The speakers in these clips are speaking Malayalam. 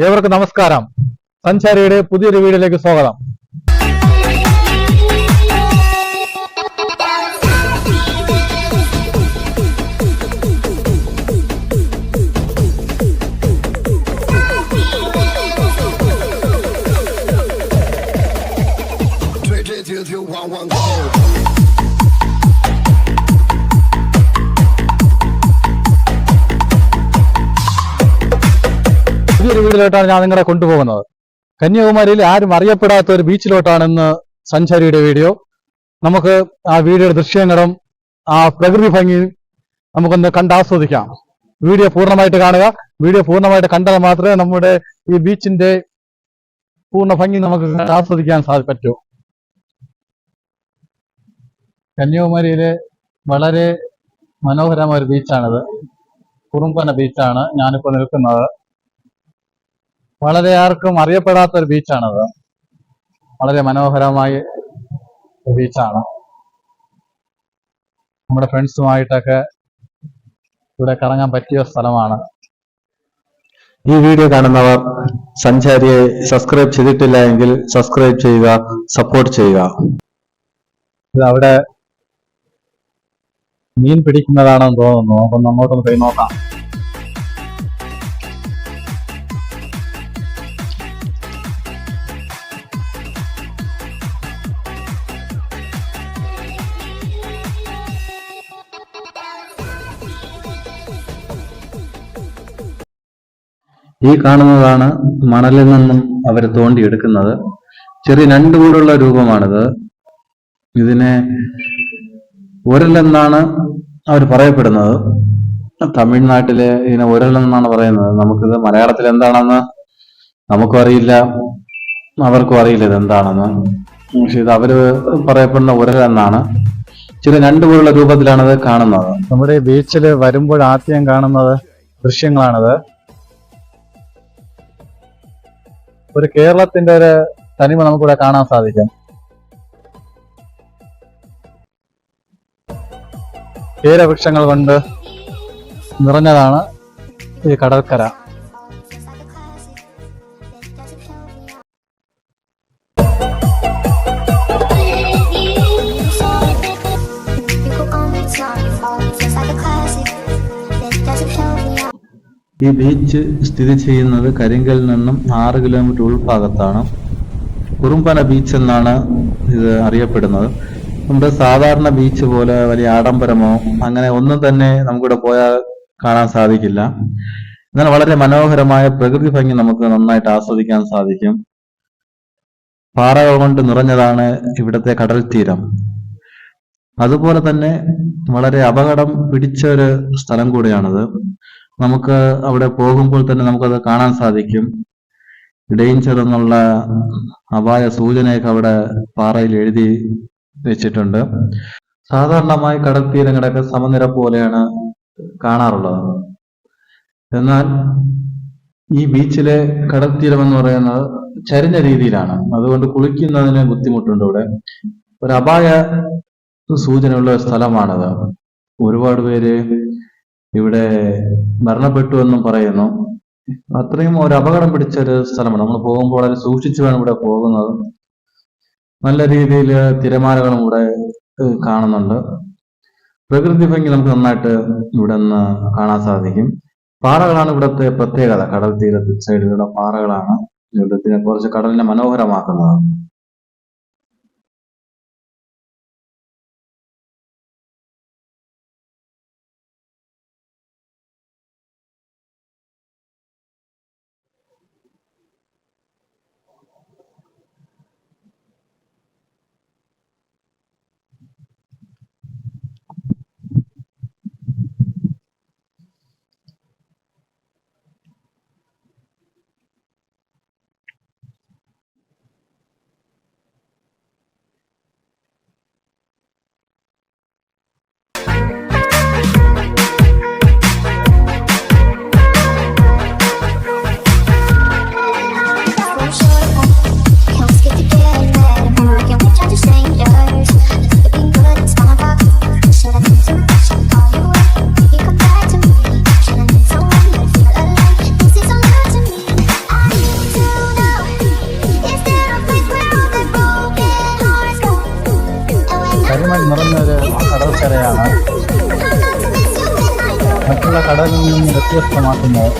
ഏവർക്കും നമസ്കാരം. സഞ്ചാരിയുടെ പുതിയൊരു വീഡിയോയിലേക്ക് സ്വാഗതം. പുതിയൊരു വീഡിയോയിലോട്ടാണ് ഞാൻ നിങ്ങളെ കൊണ്ടുപോകുന്നത്. കന്യാകുമാരിയിൽ ആരും അറിയപ്പെടാത്ത ഒരു ബീച്ചിലോട്ടാണ് ഇന്ന് സഞ്ചാരിയുടെ വീഡിയോ. നമുക്ക് ആ വീഡിയോയുടെ ദൃശ്യങ്ങളും ആ പ്രകൃതി ഭംഗി നമുക്കൊന്ന് കണ്ടാസ്വദിക്കാം. വീഡിയോ പൂർണ്ണമായിട്ട് കാണുക. വീഡിയോ പൂർണ്ണമായിട്ട് കണ്ടാൽ മാത്രമേ നമ്മുടെ ഈ ബീച്ചിന്റെ പൂർണ്ണ ഭംഗി നമുക്ക് ആസ്വദിക്കാൻ പറ്റൂ. കന്യാകുമാരിയിലെ വളരെ മനോഹരമായ ഒരു ബീച്ചാണിത്. കുറുമ്പന ബീച്ചാണ് ഞാനിപ്പോൾ നിൽക്കുന്നത്. വളരെ ആർക്കും അറിയപ്പെടാത്ത ഒരു ബീച്ചാണത്. വളരെ മനോഹരമായ ബീച്ചാണ്. നമ്മുടെ ഫ്രണ്ട്സുമായിട്ടൊക്കെ ഇവിടെ കറങ്ങാൻ പറ്റിയ സ്ഥലമാണ്. ഈ വീഡിയോ കാണുന്നവർ സഞ്ചാരിയെ സബ്സ്ക്രൈബ് ചെയ്തിട്ടില്ല എങ്കിൽ സബ്സ്ക്രൈബ് ചെയ്യുക, സപ്പോർട്ട് ചെയ്യുക. ഇത് അവിടെ മീൻ പിടിക്കുന്നതാണെന്ന് തോന്നുന്നു. അപ്പം നമ്മോട്ടൊന്ന് പോയി നോക്കാം. ഈ കാണുന്നതാണ് മണലിൽ നിന്നും അവർ തോണ്ടിയെടുക്കുന്നത്. ചെറിയ ഞണ്ടുകൂടുള്ള രൂപമാണിത്. ഇതിനെ ഉരലെന്നാണ് അവർ പറയപ്പെടുന്നത്. തമിഴ്നാട്ടിലെ ഇതിനെ ഉരലെന്നാണ് പറയുന്നത്. നമുക്കിത് മലയാളത്തിൽ എന്താണെന്ന് നമുക്കും അറിയില്ല, അവർക്കും അറിയില്ല ഇത് എന്താണെന്ന്. പക്ഷെ ഇത് അവര് പറയപ്പെടുന്ന ഉരലെന്നാണ്. ചില ഞണ്ടുകൂടുള്ള രൂപത്തിലാണിത് കാണുന്നത്. നമ്മുടെ ഈ ബീച്ചിൽ വരുമ്പോൾ ആദ്യം കാണുന്നത് ദൃശ്യങ്ങളാണിത്. ഒരു കേരളത്തിന്റെ ഒരു തനിമ നമുക്കിവിടെ കാണാൻ സാധിക്കും. കേരവൃക്ഷങ്ങൾ കൊണ്ട് നിറഞ്ഞതാണ് ഈ കടൽക്കര. ഈ ബീച്ച് സ്ഥിതി ചെയ്യുന്നത് കരിങ്കലിൽ നിന്നും 6 കിലോമീറ്റർ ഉൾഭാഗത്താണ്. കുറുമ്പന ബീച്ച് എന്നാണ് ഇത് അറിയപ്പെടുന്നത്. നമ്മുടെ സാധാരണ ബീച്ച് പോലെ വലിയ ആഡംബരമോ അങ്ങനെ ഒന്നും തന്നെ നമുക്കിവിടെ പോയാൽ കാണാൻ സാധിക്കില്ല. എന്നാൽ വളരെ മനോഹരമായ പ്രകൃതി ഭംഗി നമുക്ക് നന്നായിട്ട് ആസ്വദിക്കാൻ സാധിക്കും. പാറകൾ കൊണ്ട് നിറഞ്ഞതാണ് ഇവിടുത്തെ കടൽ തീരം. അതുപോലെ തന്നെ വളരെ അപകടം പിടിച്ച ഒരു സ്ഥലം കൂടിയാണത്. നമുക്ക് അവിടെ പോകുമ്പോൾ തന്നെ നമുക്കത് കാണാൻ സാധിക്കും. ഡേഞ്ചർ എന്നുള്ള അപായ സൂചനയൊക്കെ അവിടെ പാറയിൽ എഴുതി വെച്ചിട്ടുണ്ട്. സാധാരണമായി കടൽ തീരങ്ങളൊക്കെ സമനിര പോലെയാണ് കാണാറുള്ളത്. എന്നാൽ ഈ ബീച്ചിലെ കടൽ തീരം എന്ന് പറയുന്നത് ചരിഞ്ഞ രീതിയിലാണ്. അതുകൊണ്ട് കുളിക്കുന്നതിന് ബുദ്ധിമുട്ടുണ്ട്. ഇവിടെ ഒരു അപായ സൂചനയുള്ള സ്ഥലമാണത്. ഒരുപാട് പേര് ഇവിടെ മരണപ്പെട്ടു എന്നും പറയുന്നു. അത്രയും ഒരു അപകടം പിടിച്ച ഒരു സ്ഥലമാണ്. നമ്മൾ പോകുമ്പോൾ വളരെ സൂക്ഷിച്ചു വേണം ഇവിടെ പോകുന്നത്. നല്ല രീതിയിൽ തിരമാലകളും ഇവിടെ കാണുന്നുണ്ട്. പ്രകൃതി ഭംഗി നമുക്ക് നന്നായിട്ട് ഇവിടെ നിന്ന് കാണാൻ സാധിക്കും. പാറകളാണ് ഇവിടുത്തെ പ്രത്യേകത. കടൽ തീരത്ത് സൈഡിലുള്ള പാറകളാണ് ഇവിടത്തിനെ കുറച്ച് കടലിനെ മനോഹരമാക്കുന്നത്. പ്രത്യേകതയാണ് മറ്റുള്ള കടലിൽ നിന്ന് വ്യത്യസ്തമാക്കുന്നത്.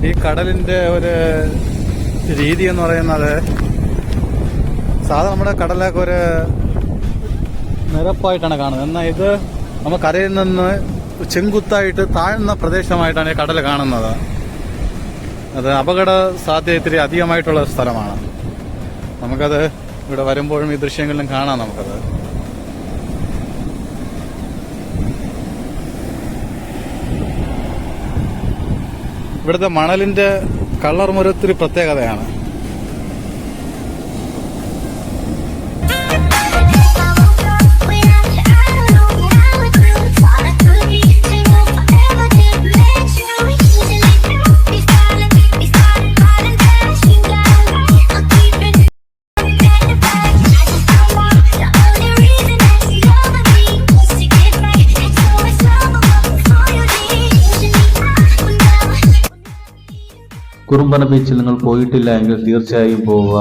ഈ കടലിന്റെ ഒരു രീതി എന്ന് പറയുന്നത് സാധാരണ നമ്മുടെ കടലൊക്കെ ഒരു നിരപ്പായിട്ടാണ് കാണുന്നത്. എന്നാൽ ഇത് നമ്മൾ കരയിൽ നിന്ന് ചെങ്കുത്തായിട്ട് താഴ്ന്ന പ്രദേശമായിട്ടാണ് ഈ കടൽ കാണുന്നത്. അത് അപകട സാധ്യത ഇത്തിരി അധികമായിട്ടുള്ള സ്ഥലമാണ്. നമുക്കത് ഇവിടെ വരുമ്പോഴും ഈ ദൃശ്യങ്ങളിലും കാണാം. നമുക്കത് ഇവിടുത്തെ മണലിന്റെ കളർ ഒരു പ്രത്യേകതയാണ്. കുറുമ്പന ബീച്ചിൽ നിങ്ങൾ പോയിട്ടില്ല എങ്കിൽ തീർച്ചയായും പോവുക.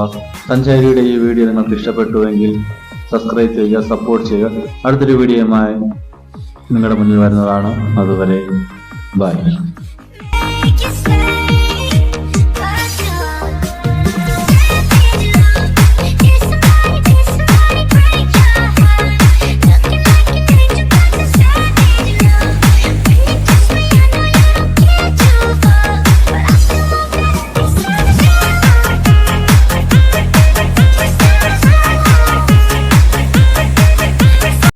സഞ്ചാരിയുടെ ഈ വീഡിയോ നിങ്ങൾക്ക് ഇഷ്ടപ്പെട്ടുവെങ്കിൽ സബ്സ്ക്രൈബ് ചെയ്യുക, സപ്പോർട്ട് ചെയ്യുക. അടുത്തൊരു വീഡിയോയുമായി നിങ്ങളുടെ മുന്നിൽ വരുന്നതാണ്. അതുവരെ ബൈ.